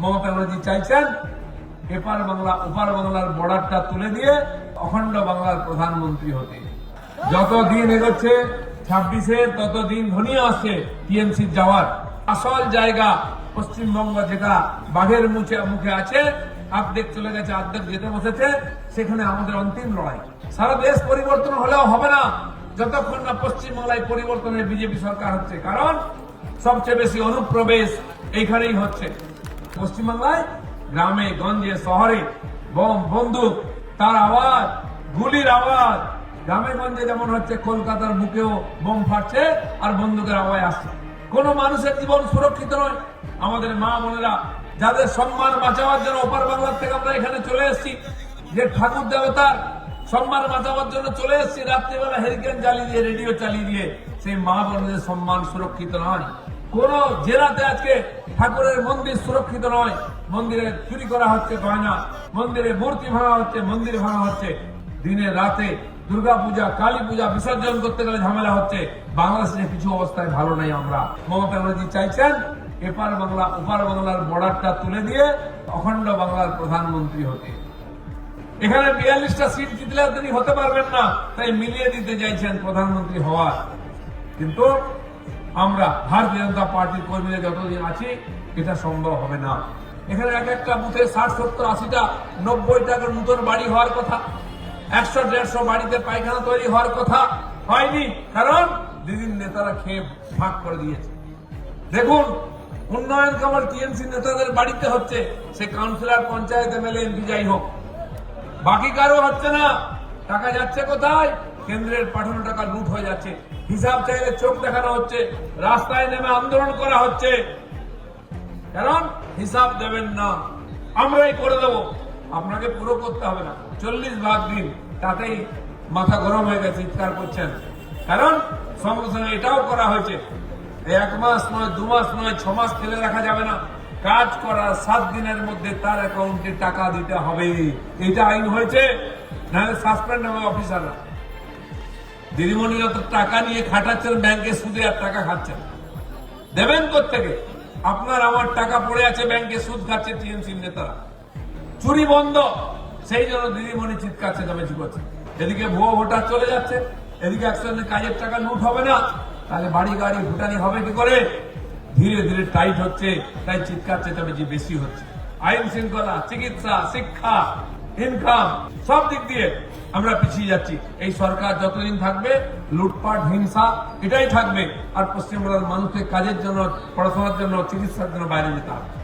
মমতা ব্যানার্জি চাইছেন এপার বাংলা ওপার বাংলার বর্ডারটা তুলে দিয়ে অখণ্ড বাংলার প্রধানমন্ত্রী হতে। যত দিন এগোচ্ছে 26-এ ততদিন ঘনিয়ে আসছে টিএমসির যাওয়ার আসল জায়গা পশ্চিমবঙ্গ, যেটা বাঘের মুখে আছে, অর্ধেক চলে গেছে, অর্ধেক যেতে বসেছে। সেখানে আমাদের অন্তিম লড়াই। সারা দেশ পরিবর্তন হলেও হবে না যতক্ষণ না পশ্চিমবাংলায় পরিবর্তনের বিজেপি সরকার হচ্ছে। কারণ সবচেয়ে বেশি অনুপ্রবেশ এইখানেই হচ্ছে। পশ্চিমবাংলায় গ্রামে গঞ্জে শহরে বোম বন্দুক তার আওয়াজ, গুলির আওয়াজ। গ্রামে গঞ্জে যেমন হচ্ছে, কলকাতার বুকেও বোম ফাটছে আর বন্দুকের আওয়াজ আসছে। কোন মানুষের জীবন সুরক্ষিত নয়। আমাদের মা বোনেরা যাদের সম্মান বাঁচাবার জন্য ওপার বাংলার থেকে আমরা এখানে চলে এসেছি, যে ঠাকুর দেবতার সম্মান বাঁচাবার জন্য চলে এসেছি, রাত্রিবেলা হেরিকেন জ্বালিয়ে দিয়ে রেডিও চালিয়ে দিয়ে, সেই মা বোনদের সম্মান সুরক্ষিত নয়। কোন জেলাতে আজকে ঠাকুরের মন্দির সুরক্ষিত নয়। মন্দিরে চুরি করা হচ্ছে গয়না, মন্দিরে মূর্তি ভাঙা হচ্ছে, মন্দির ভাঙা হচ্ছে। দিনে রাতে দুর্গাপূজা, কালী পূজা বিসর্জন করতে গেলে ঝামেলা হচ্ছে। বাংলাদেশের কিছু অবস্থায় ভালো নাই আমরা। মমতা ব্যানার্জি চাইছেন এপার বাংলা ওপার বাংলার বর্ডারটা তুলে দিয়ে অখণ্ড বাংলার প্রধানমন্ত্রী হতে। এখানে 42টা সিট জিতলে তিনি হতে পারবেন না, তাই মিলিয়ে দিতে চাইছেন প্রধানমন্ত্রী হওয়ার। কিন্তু আমরা ভারতীয় জনতা পার্টির কর্মীরা যতদিন আছি, এটা সম্ভব হবে না। এখানে এক একটা বুথে 60, 70, 80টা 90টা নতুন বাড়ি হওয়ার কথা, 100-150 বাড়িতে পায়খানা তৈরি হওয়ার কথা, হয়নি। কারণ দিদির নেতারা খেয়ে ভাগ করে দিয়েছে। দেখুন, উন্নয়ন কেবল টিএমসি নেতাদের বাড়িতে হচ্ছে, সে কাউন্সিলর, পঞ্চায়েত, এমএলএ, এমপি যাই হোক, বাকি কারো হচ্ছে না। টাকা যাচ্ছে কোথায়? কেন্দ্রের পাঠানো টাকা লুট হয়ে যাচ্ছে। হিসাব চাইলে চোখ দেখানো হচ্ছে, রাস্তায় নেমে আন্দোলন করা হচ্ছে। কারণ হিসাব দেবেন না, আমরাই করে দেবো, আপনাকে পুরো করতে হবে না। 40 ভাগ দিন, তাতেই মাথা গরম হয়ে গেছে, চিৎকার করছেন। কারণ সঙ্গে সঙ্গে এটাও করা হয়েছে, 1 মাস নয়, 2 মাস নয়, 6 মাস ফেলে রাখা যাবে না। কাজ করার 7 দিনের মধ্যে তার অ্যাকাউন্টে টাকা দিতে হবে। এটা আইন হয়েছে, নাহলে সাসপেন্ড হবে অফিসাররা। দিদিমণিরা তো টাকা নিয়ে খাটাচ্ছেন ব্যাংকে, সুদে আর টাকা খাচ্ছেন। দেবেন কোত্থেকে? আপনার আমার টাকা পড়ে আছে ব্যাংকে, সুদ খাচ্ছে টিএমসি নেতারা। চুরি বন্ধ, সেই জন্য দিদিমণি চিৎকার চেঁচামেচি করছে। এদিকে ভুয়ো ভোটার চলে যাচ্ছে, এদিকে একসঙ্গে কাজের টাকা লুট হবে না, তাহলে বাড়ি গাড়ি ভুটানি হবে কি করে? ধীরে ধীরে টাইট হচ্ছে, তাই চিৎকার চেঁচামেচি বেশি হচ্ছে। আইন শৃঙ্খলা, চিকিৎসা, শিক্ষা, ইনকাম, সব দিক দিয়ে আমরা পিছিয়ে যাচ্ছি। এই সরকার যতদিন থাকবে লুটপাট, হিংসা এটাই থাকবে। আর পশ্চিমবঙ্গের মানুষকে কাজের জন্য, পড়াশোনার জন্য, চিকিৎসার জন্য বাইরে যেতে হবে।